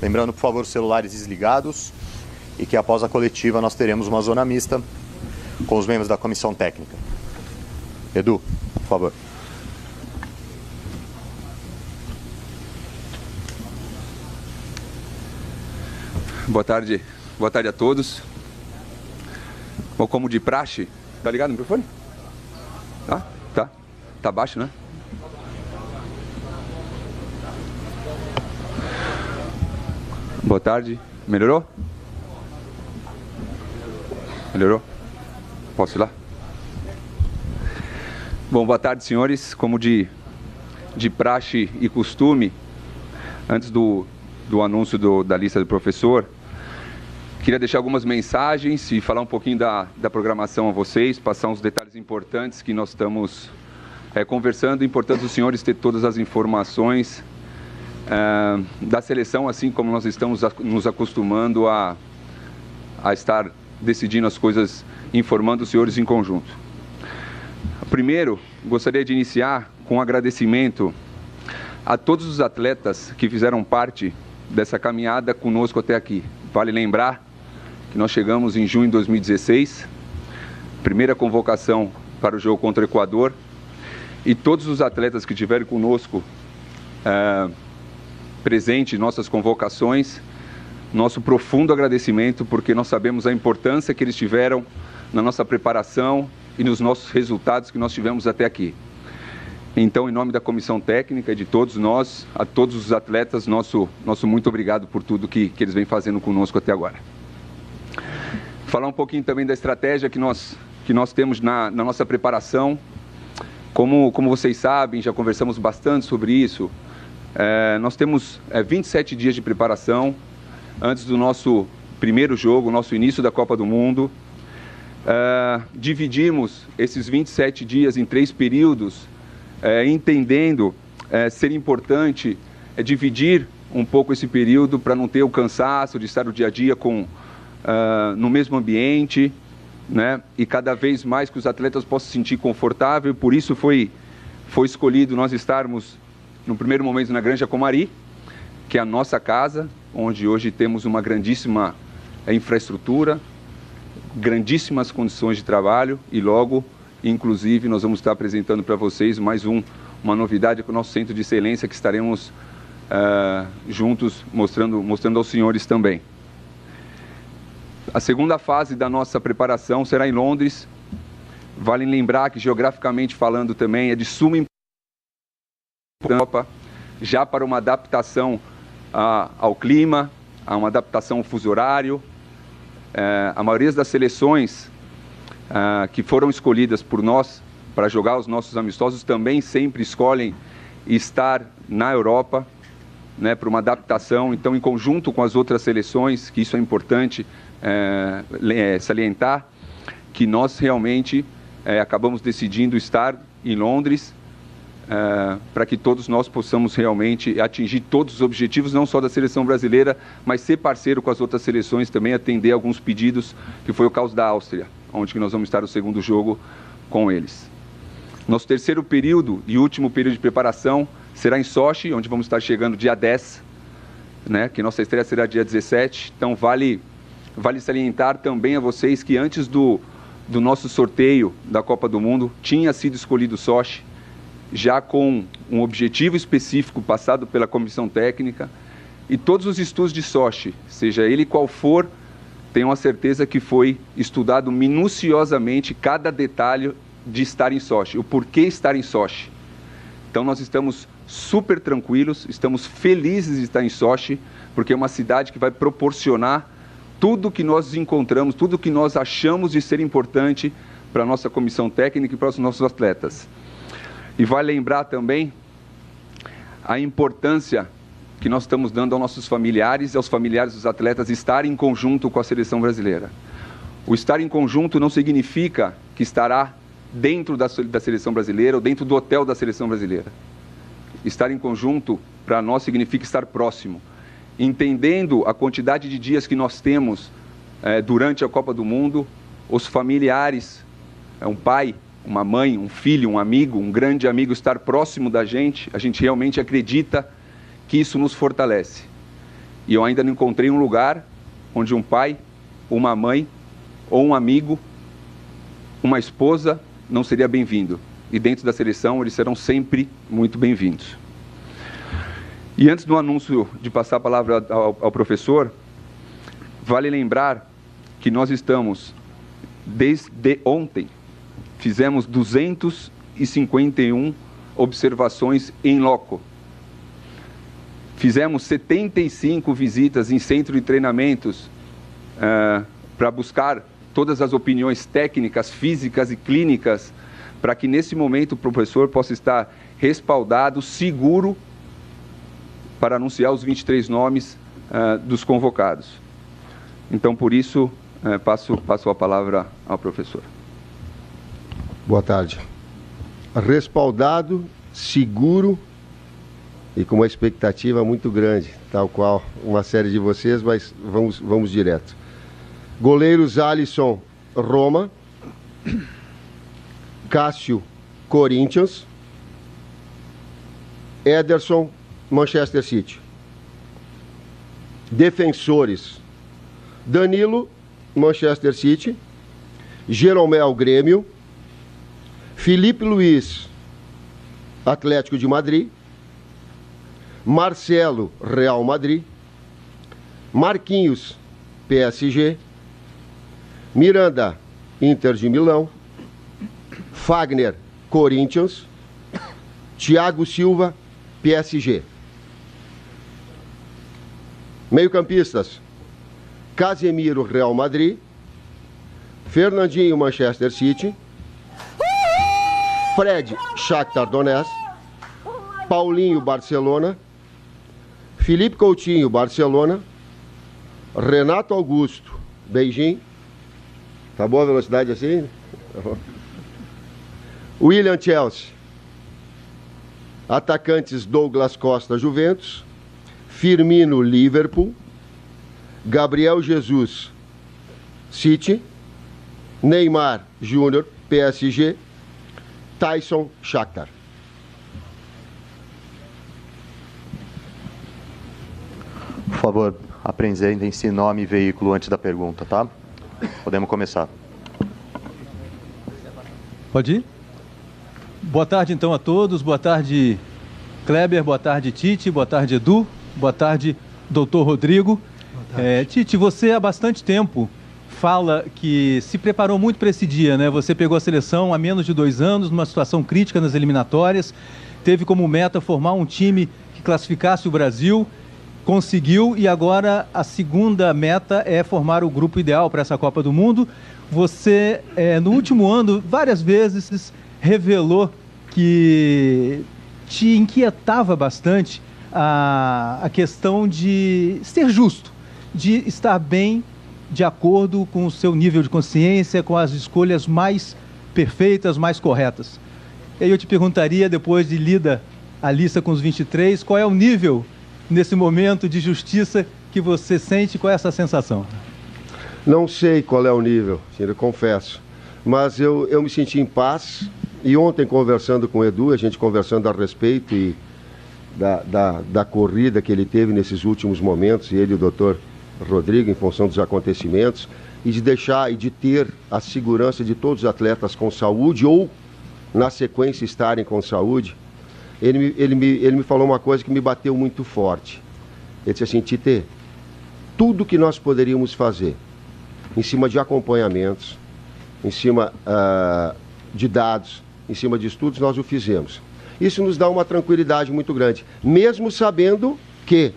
Lembrando, por favor, os celulares desligados e que após a coletiva nós teremos uma zona mista com os membros da comissão técnica. Edu, por favor. Boa tarde a todos. Bom, como de praxe, tá ligado o microfone? Tá baixo, né? Boa tarde. Melhorou? Melhorou? Posso ir lá? Bom, boa tarde, senhores. Como de praxe e costume, antes do anúncio da lista do professor, queria deixar algumas mensagens e falar um pouquinho da programação a vocês, passar uns detalhes importantes que nós estamos conversando. Importante os senhores ter todas as informações da seleção, assim como nós estamos nos acostumando a estar decidindo as coisas, informando os senhores em conjunto. Primeiro, gostaria de iniciar com um agradecimento a todos os atletas que fizeram parte dessa caminhada conosco até aqui. Vale lembrar que nós chegamos em junho de 2016, primeira convocação para o jogo contra o Equador, e todos os atletas que estiveram conosco presente em nossas convocações, nosso profundo agradecimento, porque nós sabemos a importância que eles tiveram na nossa preparação e nos nossos resultados que nós tivemos até aqui. Então, em nome da comissão técnica e de todos nós, a todos os atletas, nosso muito obrigado por tudo que eles vêm fazendo conosco até agora. Falar um pouquinho também da estratégia que nós temos na nossa preparação. Como vocês sabem, já conversamos bastante sobre isso. Nós temos 27 dias de preparação antes do nosso primeiro jogo, nosso início da Copa do Mundo. Dividimos esses 27 dias em 3 períodos, entendendo ser importante dividir um pouco esse período para não ter o cansaço de estar o dia a dia no mesmo ambiente, né? E cada vez mais que os atletas possam se sentir confortável. Por isso foi escolhido nós estarmos no primeiro momento na Granja Comari, que é a nossa casa, onde hoje temos uma grandíssima infraestrutura, grandíssimas condições de trabalho e logo, inclusive, nós vamos estar apresentando para vocês mais uma novidade com o nosso centro de excelência que estaremos juntos mostrando aos senhores também. A segunda fase da nossa preparação será em Londres. Vale lembrar que, geograficamente falando também, é de suma importância já para uma adaptação ao clima, a uma adaptação ao fuso horário. A maioria das seleções que foram escolhidas por nós para jogar os nossos amistosos também sempre escolhem estar na Europa, né, para uma adaptação. Então, em conjunto com as outras seleções, que isso é importante salientar, que nós realmente acabamos decidindo estar em Londres para que todos nós possamos realmente atingir todos os objetivos, não só da seleção brasileira, mas ser parceiro com as outras seleções também, atender alguns pedidos, que foi o caso da Áustria, onde nós vamos estar o segundo jogo com eles. Nosso terceiro período e último período de preparação será em Sochi, onde vamos estar chegando dia 10, né, que nossa estreia será dia 17. Então vale salientar também a vocês que antes do nosso sorteio da Copa do Mundo tinha sido escolhido Sochi, já com um objetivo específico passado pela comissão técnica, e todos os estudos de Sochi, seja ele qual for, tenham a certeza que foi estudado minuciosamente cada detalhe de estar em Sochi, o porquê estar em Sochi. Então nós estamos super tranquilos, estamos felizes de estar em Sochi, porque é uma cidade que vai proporcionar tudo que nós encontramos, tudo que nós achamos de ser importante para a nossa comissão técnica e para os nossos atletas. E vale lembrar também a importância que nós estamos dando aos nossos familiares e aos familiares dos atletas estar em conjunto com a seleção brasileira. O estar em conjunto não significa que estará dentro da seleção brasileira ou dentro do hotel da seleção brasileira. Estar em conjunto, para nós, significa estar próximo. Entendendo a quantidade de dias que nós temos durante a Copa do Mundo, os familiares, um pai, uma mãe, um filho, um amigo, um grande amigo estar próximo da gente, a gente realmente acredita que isso nos fortalece. E eu ainda não encontrei um lugar onde um pai, uma mãe ou um amigo, uma esposa não seria bem-vindo. E dentro da seleção eles serão sempre muito bem-vindos. E antes do anúncio de passar a palavra ao professor, vale lembrar que nós estamos, desde ontem, fizemos 251 observações em loco. Fizemos 75 visitas em centro de treinamentos para buscar todas as opiniões técnicas, físicas e clínicas, para que nesse momento o professor possa estar respaldado, seguro, para anunciar os 23 nomes dos convocados. Então, por isso, passo a palavra ao professor. Boa tarde. Respaldado, seguro e com uma expectativa muito grande, tal qual uma série de vocês, mas vamos direto. Goleiros Alisson, Roma. Cássio, Corinthians. Ederson, Manchester City. Defensores: Danilo, Manchester City. Jeromel, Grêmio. Felipe Luiz, Atlético de Madrid. Marcelo, Real Madrid. Marquinhos, PSG. Miranda, Inter de Milão. Fagner, Corinthians. Thiago Silva, PSG. Meio-campistas: Casemiro, Real Madrid. Fernandinho, Manchester City. Fred, Shakhtar Donetsk. Paulinho, Barcelona. Felipe Coutinho, Barcelona. Renato Augusto, Beijing. Tá boa a velocidade assim? William, Chelsea. Atacantes: Douglas Costa, Juventus. Firmino, Liverpool. Gabriel Jesus, City. Neymar Júnior, PSG. Tyson, Shakhtar. Por favor, apresentem-se nome e veículo antes da pergunta, tá? Podemos começar. Pode ir? Boa tarde, então, a todos. Boa tarde, Kleber. Boa tarde, Tite. Boa tarde, Edu. Boa tarde, doutor Rodrigo. Tite, você há bastante tempo fala que se preparou muito para esse dia, né? Você pegou a seleção há menos de 2 anos, numa situação crítica nas eliminatórias, teve como meta formar um time que classificasse o Brasil, conseguiu, e agora a segunda meta é formar o grupo ideal para essa Copa do Mundo. Você, no último ano, várias vezes revelou que te inquietava bastante a questão de ser justo, de estar bem de acordo com o seu nível de consciência, com as escolhas mais perfeitas, mais corretas. E aí eu te perguntaria, depois de lida a lista com os 23, qual é o nível, nesse momento, de justiça que você sente? Qual é essa sensação? Não sei qual é o nível, eu confesso, mas eu me senti em paz. E ontem, conversando com o Edu, a gente conversando a respeito e da corrida que ele teve nesses últimos momentos, e ele e o doutor Rodrigo, em função dos acontecimentos, e de ter a segurança de todos os atletas com saúde, ou na sequência estarem com saúde. Ele me falou uma coisa que me bateu muito forte. Ele disse assim: Tite, tudo que nós poderíamos fazer em cima de acompanhamentos, em cima de dados, em cima de estudos, nós o fizemos. Isso nos dá uma tranquilidade muito grande, mesmo sabendo que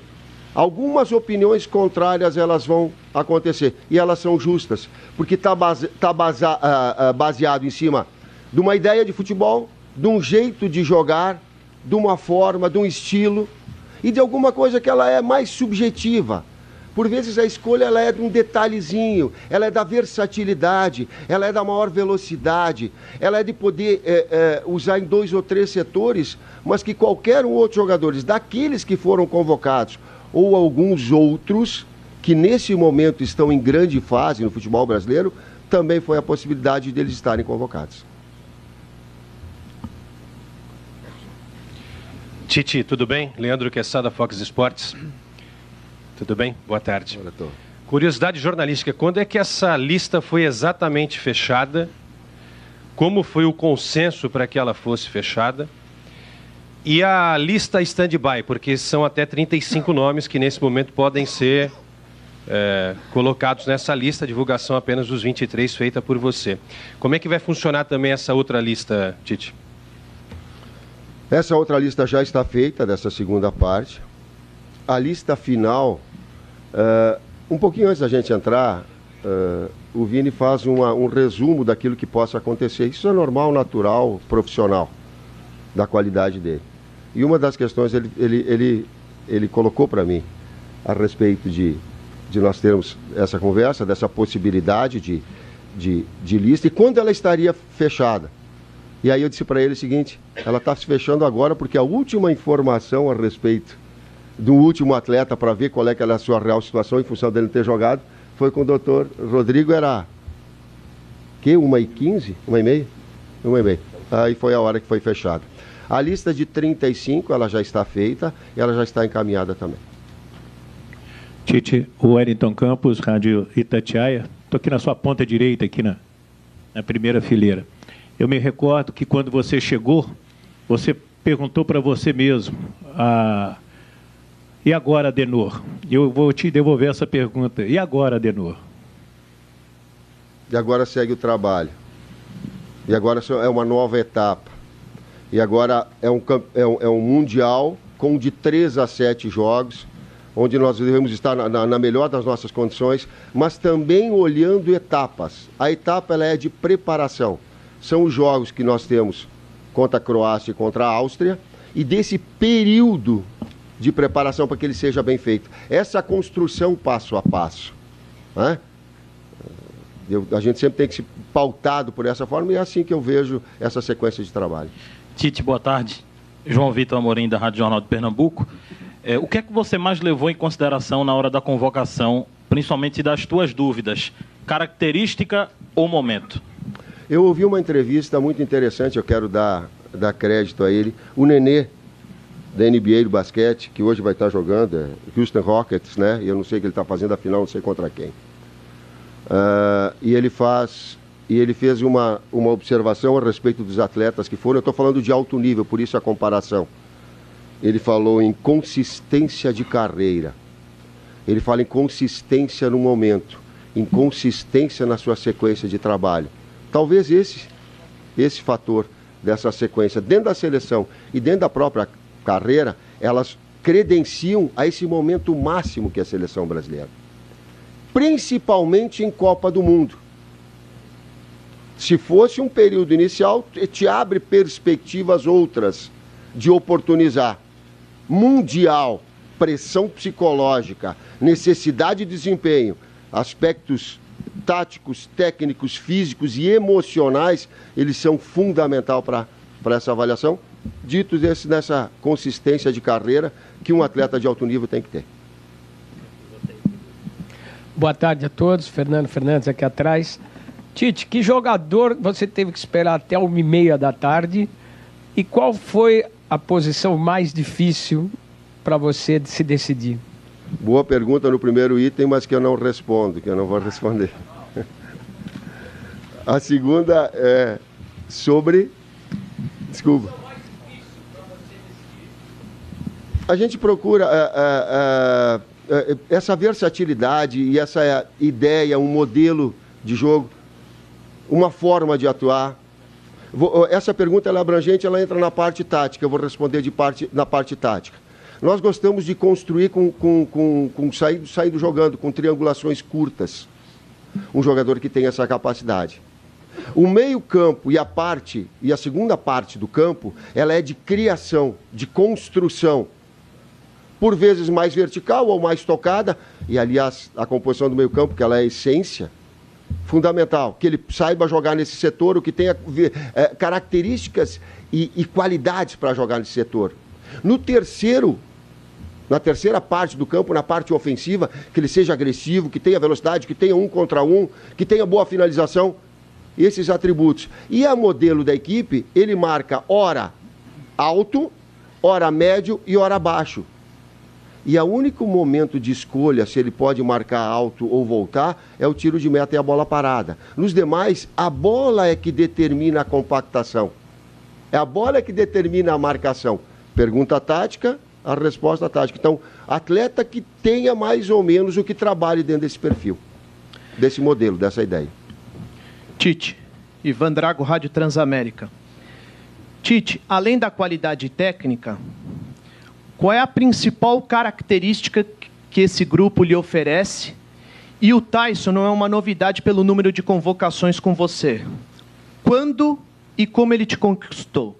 algumas opiniões contrárias elas vão acontecer, e elas são justas, porque está baseado em cima de uma ideia de futebol, de um jeito de jogar, de uma forma, de um estilo, e de alguma coisa que ela é mais subjetiva. Por vezes a escolha ela é de um detalhezinho, ela é da versatilidade, ela é da maior velocidade, ela é de poder usar em 2 ou 3 setores, mas que qualquer outro jogador, daqueles que foram convocados, ou alguns outros que nesse momento estão em grande fase no futebol brasileiro, também foi a possibilidade deles estarem convocados. Tite, tudo bem? Leandro Quesada, Fox Sports. Tudo bem? Boa tarde. Olá, Tom. Curiosidade jornalística, quando é que essa lista foi exatamente fechada? Como foi o consenso para que ela fosse fechada? E a lista stand-by, porque são até 35 nomes que nesse momento podem ser colocados nessa lista, divulgação apenas dos 23 feita por você. Como é que vai funcionar também essa outra lista, Tite? Essa outra lista já está feita, dessa segunda parte. A lista final, um pouquinho antes da gente entrar, o Vini faz um resumo daquilo que possa acontecer. Isso é normal, natural, profissional, da qualidade dele. E uma das questões ele colocou para mim a respeito de nós termos essa conversa, dessa possibilidade de lista, e quando ela estaria fechada. E aí eu disse para ele o seguinte: ela está se fechando agora porque a última informação a respeito do último atleta, para ver qual é que era a sua real situação em função dele ter jogado, foi com o doutor Rodrigo, era 1h15? 1h30? 1h30. Aí foi a hora que foi fechada. A lista de 35, ela já está feita e ela já está encaminhada também. Tite, o Wellington Campos, Rádio Itatiaia. Estou aqui na sua ponta direita, aqui na primeira fileira. Eu me recordo que quando você chegou, você perguntou para você mesmo, e agora, Adenor? Eu vou te devolver essa pergunta. E agora, Adenor? E agora segue o trabalho. E agora é uma nova etapa. E agora é um mundial com de 3 a 7 jogos, onde nós devemos estar na melhor das nossas condições, mas também olhando etapas. A etapa ela é de preparação. São os jogos que nós temos contra a Croácia e contra a Áustria, e desse período de preparação para que ele seja bem feito. Essa construção passo a passo. Né? A gente sempre tem que ser pautado por essa forma, e é assim que eu vejo essa sequência de trabalho. Tite, boa tarde. João Vitor Amorim, da Rádio Jornal de Pernambuco. O que é que você mais levou em consideração na hora da convocação, principalmente das tuas dúvidas? Característica ou momento? Eu ouvi uma entrevista muito interessante, eu quero dar crédito a ele. O Nenê, da NBA do basquete, que hoje vai estar jogando, Houston Rockets, né? E eu não sei o que ele está fazendo, afinal, não sei contra quem. E ele fez uma observação a respeito dos atletas que foram. Eu estou falando de alto nível, por isso a comparação. Ele falou em consistência de carreira. Ele fala em consistência no momento, em consistência na sua sequência de trabalho. Talvez esse fator dessa sequência dentro da seleção e dentro da própria carreira, elas credenciam a esse momento máximo que é a seleção brasileira. Principalmente em Copa do Mundo. Se fosse um período inicial, te abre perspectivas outras de oportunizar. Mundial, pressão psicológica, necessidade de desempenho, aspectos táticos, técnicos, físicos e emocionais, eles são fundamentais para essa avaliação, dito nessa consistência de carreira que um atleta de alto nível tem que ter. Boa tarde a todos, Fernando Fernandes aqui atrás. Tite, que jogador você teve que esperar até 1h30 da tarde e qual foi a posição mais difícil para você se decidir? Boa pergunta no primeiro item, mas que eu não respondo, que eu não vou responder. A segunda é sobre... Desculpa. A gente procura essa versatilidade e essa ideia, um modelo de jogo, uma forma de atuar. Essa pergunta ela é abrangente, ela entra na parte tática, eu vou responder na parte tática. Nós gostamos de construir saindo jogando, com triangulações curtas. Um jogador que tem essa capacidade. O meio-campo e a segunda parte do campo, ela é de criação, de construção. Por vezes mais vertical ou mais tocada, e aliás, a composição do meio-campo, que ela é a essência, fundamental, que ele saiba jogar nesse setor, o que tenha características e qualidades para jogar nesse setor. Na terceira parte do campo, na parte ofensiva, que ele seja agressivo, que tenha velocidade, que tenha 1 contra 1, que tenha boa finalização, esses atributos. E a modelo da equipe, ele marca hora alto, hora médio e hora baixo. E o único momento de escolha, se ele pode marcar alto ou voltar, é o tiro de meta e a bola parada. Nos demais, a bola é que determina a compactação. É a bola que determina a marcação. Pergunta tática, a resposta tática. Então, atleta que tenha mais ou menos o que trabalhe dentro desse perfil, desse modelo, dessa ideia. Tite, Ivan Drago, Rádio Transamérica. Tite, além da qualidade técnica, qual é a principal característica que esse grupo lhe oferece? E o Tyson não é uma novidade pelo número de convocações com você. Quando e como ele te conquistou?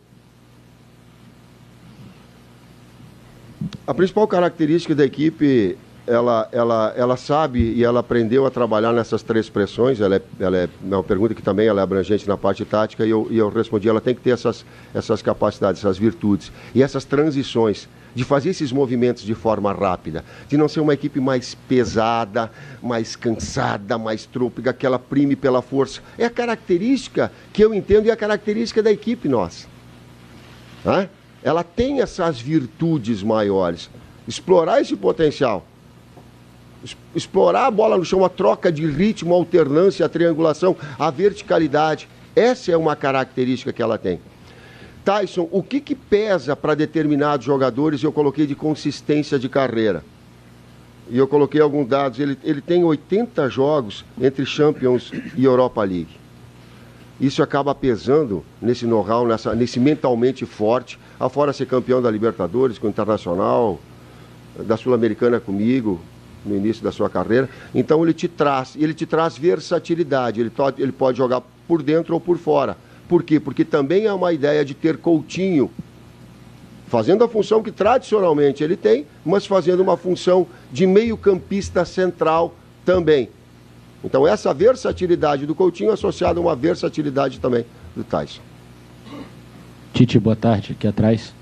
A principal característica da equipe, ela sabe e ela aprendeu a trabalhar nessas três pressões. Ela é uma pergunta que também ela é abrangente na parte tática e eu respondi, ela tem que ter essas capacidades, essas virtudes e essas transições, de fazer esses movimentos de forma rápida, de não ser uma equipe mais pesada, mais cansada, mais trôpega, que ela prime pela força. É a característica que eu entendo e a característica da equipe nossa. Ela tem essas virtudes maiores. Explorar esse potencial. Explorar a bola no chão, a troca de ritmo, a alternância, a triangulação, a verticalidade. Essa é uma característica que ela tem. Tyson, o que pesa para determinados jogadores? Eu coloquei de consistência de carreira. E eu coloquei alguns dados. Ele tem 80 jogos entre Champions e Europa League. Isso acaba pesando nesse know-how, nesse mentalmente forte, afora ser campeão da Libertadores, com o Internacional, da Sul-Americana comigo, no início da sua carreira. Então ele te traz versatilidade. Ele pode jogar por dentro ou por fora. Por quê? Porque também é uma ideia de ter Coutinho fazendo a função que tradicionalmente ele tem, mas fazendo uma função de meio-campista central também. Então essa versatilidade do Coutinho associada a uma versatilidade também do Tyson. Tite, boa tarde. Aqui atrás,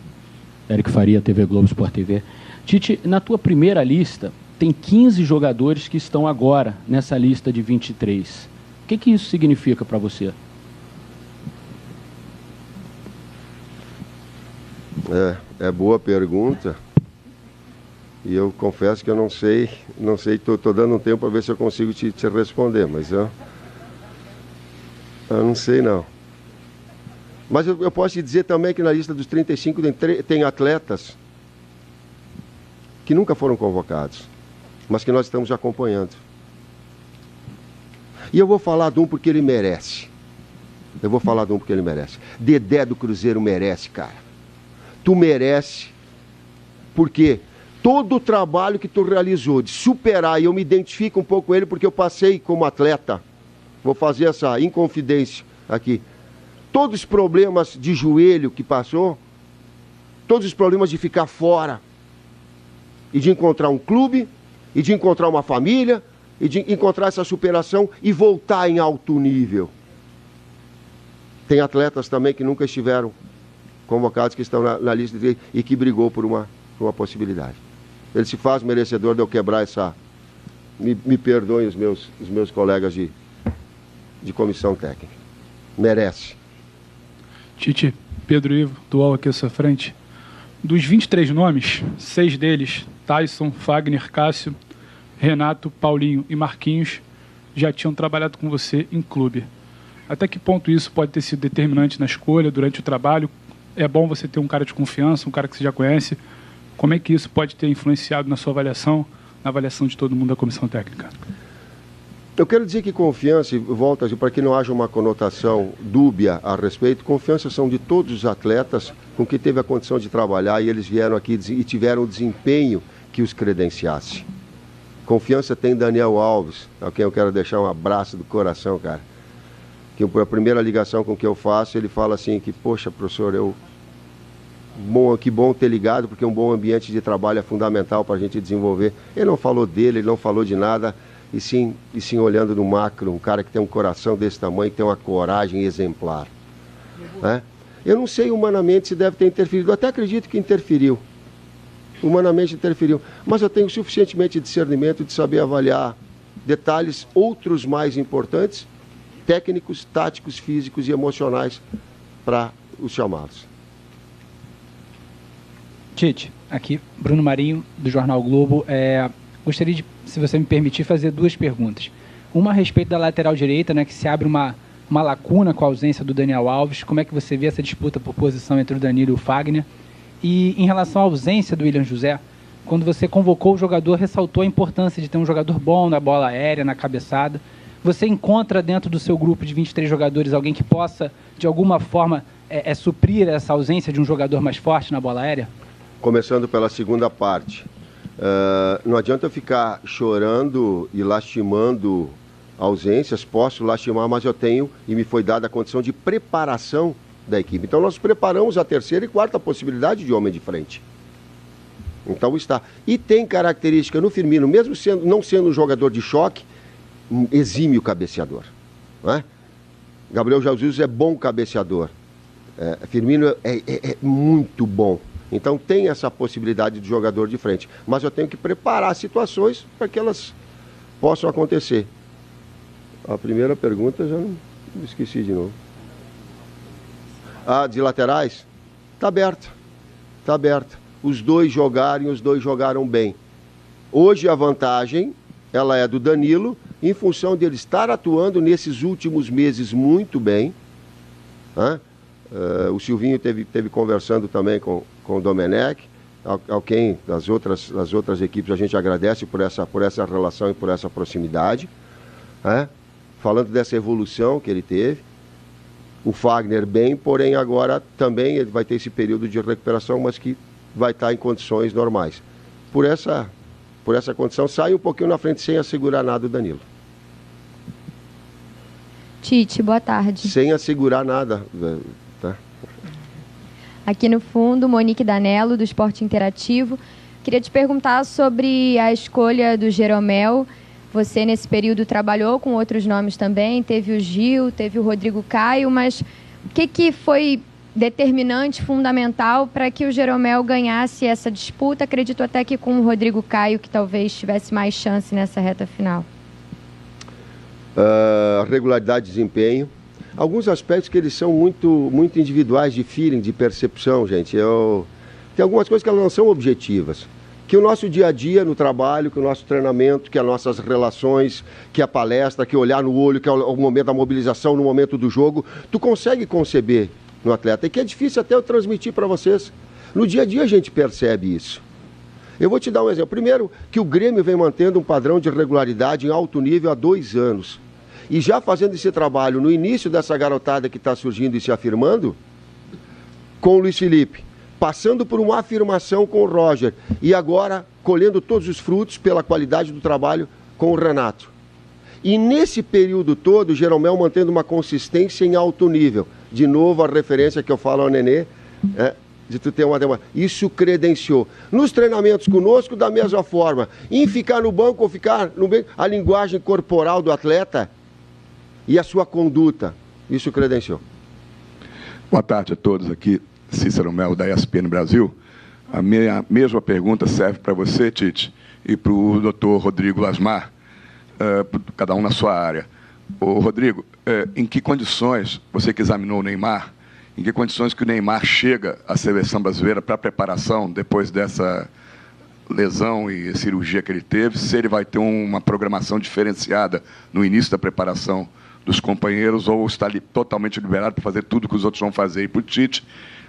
Eric Faria, TV Globo Sport TV. Tite, na tua primeira lista, tem 15 jogadores que estão agora nessa lista de 23. O que isso significa para você? É boa pergunta. E eu confesso que eu não sei, estou dando um tempo para ver se eu consigo te responder, mas eu não sei não. Mas eu posso te dizer também que na lista dos 35 tem atletas que nunca foram convocados, mas que nós estamos acompanhando. E eu vou falar de um porque ele merece. Dedé do Cruzeiro merece, cara. Tu merece, porque todo o trabalho que tu realizou de superar, e eu me identifico um pouco com ele porque eu passei como atleta, vou fazer essa inconfidência aqui, todos os problemas de joelho que passou, todos os problemas de ficar fora, e de encontrar um clube, e de encontrar uma família, e de encontrar essa superação e voltar em alto nível. Tem atletas também que nunca estiveram convocados, que estão na lista e que brigou por uma possibilidade. Ele se faz merecedor de eu quebrar essa... Me perdoem os meus colegas de comissão técnica. Merece. Tite, Pedro Ivo, dual aqui à sua frente. Dos 23 nomes, 6 deles, Tyson, Fagner, Cássio, Renato, Paulinho e Marquinhos, já tinham trabalhado com você em clube. Até que ponto isso pode ter sido determinante na escolha, durante o trabalho? É bom você ter um cara de confiança, um cara que você já conhece. Como é que isso pode ter influenciado na sua avaliação, na avaliação de todo mundo da comissão técnica? Eu quero dizer que confiança, e volta para que não haja uma conotação dúbia a respeito, confiança são de todos os atletas com que teve a condição de trabalhar e eles vieram aqui e tiveram o desempenho que os credenciasse. Confiança tem Daniel Alves, a quem eu quero deixar um abraço do coração, cara. Que a primeira ligação com que eu faço, ele fala assim que, poxa, professor, que bom ter ligado, porque um bom ambiente de trabalho é fundamental para a gente desenvolver. Ele não falou dele, ele não falou de nada, e sim olhando no macro, um cara que tem um coração desse tamanho, que tem uma coragem exemplar. Eu não sei humanamente se deve ter interferido, eu até acredito que interferiu. Humanamente interferiu, mas eu tenho suficientemente discernimento de saber avaliar detalhes, outros mais importantes, técnicos, táticos, físicos e emocionais para os chamados. Tite, aqui Bruno Marinho, do Jornal Globo. Gostaria de, se você me permitir, fazer duas perguntas. Uma a respeito da lateral direita, né, que se abre uma lacuna com a ausência do Daniel Alves. Como é que você vê essa disputa por posição entre o Danilo e o Fagner? E em relação à ausência do William José, quando você convocou o jogador, ressaltou a importância de ter um jogador bom na bola aérea, na cabeçada. Você encontra dentro do seu grupo de 23 jogadores alguém que possa, de alguma forma, suprir essa ausência de um jogador mais forte na bola aérea? Começando pela segunda parte. Não adianta eu ficar chorando e lastimando ausências, posso lastimar, mas eu tenho e me foi dada a condição de preparação da equipe. Então nós preparamos a terceira e quarta possibilidade de homem de frente. Então está. E tem característica no Firmino, mesmo não sendo um jogador de choque, exime o cabeceador. Não é? Gabriel Jesus é bom cabeceador. Firmino é muito bom. Então tem essa possibilidade de jogador de frente. Mas eu tenho que preparar situações para que elas possam acontecer. A primeira pergunta já não esqueci de novo. De laterais? Está aberta. Está aberta. Os dois jogaram e os dois jogaram bem. Hoje a vantagem, ela é do Danilo, em função de ele estar atuando nesses últimos meses muito bem. O Silvinho teve conversando também com o Domenech, ao quem das outras equipes a gente agradece por essa relação e por essa proximidade. Falando dessa evolução que ele teve. O Fagner bem, porém agora também ele vai ter esse período de recuperação, mas que vai estar em condições normais. Por essa condição, sai um pouquinho na frente sem assegurar nada o Danilo. Tite, boa tarde. Sem assegurar nada, tá? Aqui no fundo, Monique Danello, do Esporte Interativo. Queria te perguntar sobre a escolha do Jeromel. Você, nesse período, trabalhou com outros nomes também. Teve o Gil, teve o Rodrigo Caio, mas o que foi determinante, fundamental para que o Jeromel ganhasse essa disputa? Acredito até que com o Rodrigo Caio, que talvez tivesse mais chance nessa reta final. Regularidade de desempenho. Alguns aspectos que eles são muito individuais, de feeling, de percepção, gente. Tem algumas coisas que elas não são objetivas. Que o nosso dia a dia no trabalho, que o nosso treinamento, que as nossas relações, que a palestra, que olhar no olho, que é o momento da mobilização, no momento do jogo, tu consegue conceber no atleta, e que é difícil até eu transmitir para vocês. No dia a dia a gente percebe isso. Eu vou te dar um exemplo. Primeiro, que o Grêmio vem mantendo um padrão de regularidade em alto nível há 2 anos. E já fazendo esse trabalho no início dessa garotada que está surgindo e se afirmando, com o Luiz Felipe, passando por uma afirmação com o Roger, e agora colhendo todos os frutos pela qualidade do trabalho com o Renato. E nesse período todo, o Jeromel mantendo uma consistência em alto nível. De novo, a referência que eu falo ao Nenê, de tu ter uma demanda. Isso credenciou. Nos treinamentos conosco, da mesma forma. Em ficar no banco ou ficar no meio, a linguagem corporal do atleta e a sua conduta. Isso credenciou. Boa tarde a todos aqui. Cícero Melo, da ESPN Brasil. A minha mesma pergunta serve para você, Tite, e para o doutor Rodrigo Lasmar, cada um na sua área. Ô, Rodrigo, em que condições você que examinou o Neymar, em que condições que o Neymar chega à seleção brasileira para a preparação depois dessa lesão e cirurgia que ele teve, se ele vai ter uma programação diferenciada no início da preparação dos companheiros ou está totalmente liberado para fazer tudo que os outros vão fazer? E para o Tite,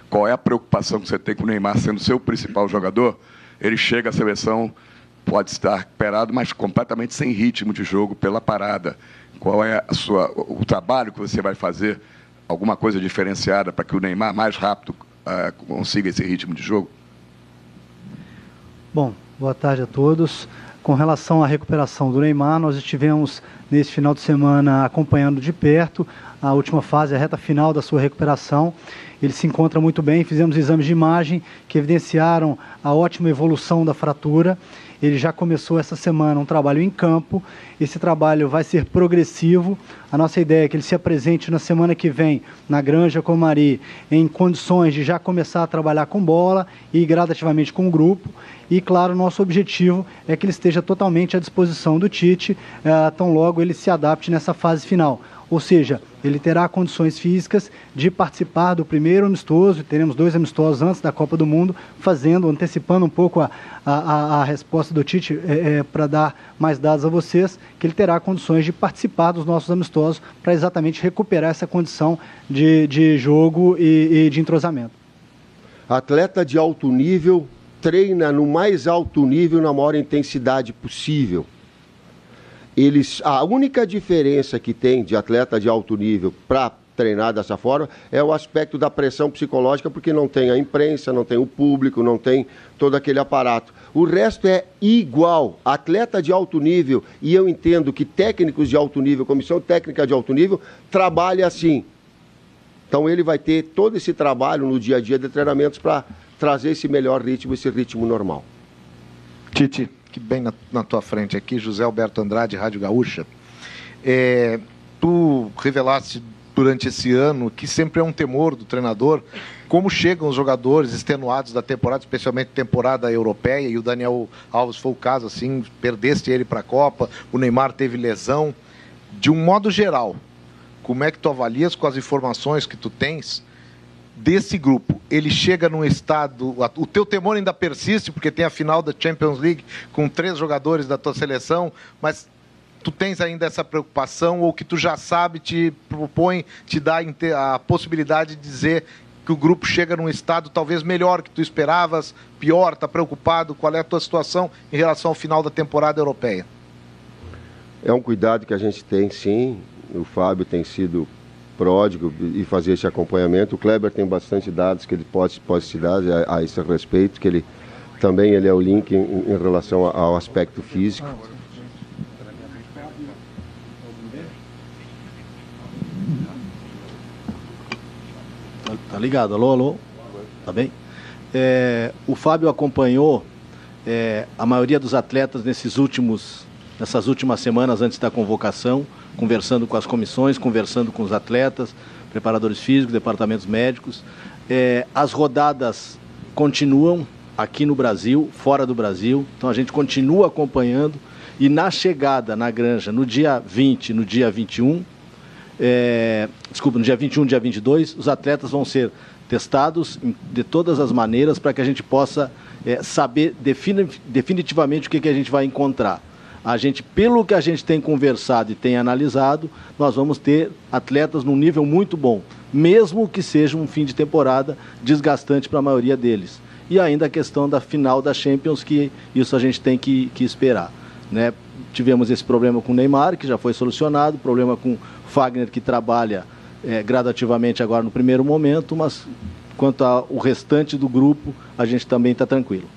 qual é a preocupação que você tem com o Neymar sendo seu principal jogador? Ele chega à seleção, pode estar recuperado, mas completamente sem ritmo de jogo pela parada. Qual é o trabalho que você vai fazer? Alguma coisa diferenciada para que o Neymar mais rápido consiga esse ritmo de jogo? Bom, boa tarde a todos. Com relação à recuperação do Neymar, nós estivemos nesse final de semana acompanhando de perto a última fase, a reta final da sua recuperação. Ele se encontra muito bem, fizemos exames de imagem que evidenciaram a ótima evolução da fratura. Ele já começou essa semana um trabalho em campo, esse trabalho vai ser progressivo. A nossa ideia é que ele se apresente na semana que vem na Granja Comari em condições de já começar a trabalhar com bola e gradativamente com o grupo. E, claro, nosso objetivo é que ele esteja totalmente à disposição do Tite, tão logo ele se adapte nessa fase final. ou seja, ele terá condições físicas de participar do primeiro amistoso, teremos 2 amistosos antes da Copa do Mundo, antecipando um pouco a resposta do Tite, para dar mais dados a vocês, que ele terá condições de participar dos nossos amistosos para exatamente recuperar essa condição de jogo e de entrosamento. Atleta de alto nível treina no mais alto nível, na maior intensidade possível. A única diferença que tem de atleta de alto nível para treinar dessa forma é o aspecto da pressão psicológica, porque não tem a imprensa, não tem o público, não tem todo aquele aparato. O resto é igual. Atleta de alto nível, e eu entendo que técnicos de alto nível, comissão técnica de alto nível, trabalha assim. Então ele vai ter todo esse trabalho no dia a dia de treinamentos para trazer esse melhor ritmo, esse ritmo normal. Tite, que bem na tua frente aqui, José Alberto Andrade, Rádio Gaúcha. Tu revelaste durante esse ano que sempre é um temor do treinador, como chegam os jogadores extenuados da temporada, especialmente temporada europeia, e o Daniel Alves foi o caso, assim, perdeste ele para a Copa, o Neymar teve lesão. De um modo geral, como é que tu avalias com as informações que tu tens desse grupo? Ele chega num estado... O teu temor ainda persiste, porque tem a final da Champions League com 3 jogadores da tua seleção, mas tu tens ainda essa preocupação, ou que tu já sabe, te propõe, te dá a possibilidade de dizer que o grupo chega num estado talvez melhor que tu esperavas, pior, está preocupado? Qual é a tua situação em relação ao final da temporada europeia? É um cuidado que a gente tem, sim. O Fábio tem sido pródigo e fazer esse acompanhamento. O Kleber tem bastante dados que ele pode te dar a esse respeito, que ele também é o link em relação ao aspecto físico. Tá ligado? Alô, alô? Tá bem? O Fábio acompanhou a maioria dos atletas nessas últimas semanas antes da convocação, conversando com as comissões, conversando com os atletas, preparadores físicos, departamentos médicos. As rodadas continuam aqui no Brasil, fora do Brasil, então a gente continua acompanhando, e na chegada na Granja, no dia 20, no dia 21, no dia 21, dia 22, os atletas vão ser testados de todas as maneiras para que a gente possa saber definitivamente o que a gente vai encontrar. Pelo que a gente tem conversado e tem analisado, nós vamos ter atletas num nível muito bom, mesmo que seja um fim de temporada desgastante para a maioria deles. E ainda a questão da final da Champions, que isso a gente tem que esperar, né? Tivemos esse problema com o Neymar, que já foi solucionado, problema com o Fagner, que trabalha gradativamente agora no primeiro momento, mas quanto ao restante do grupo, a gente também está tranquilo.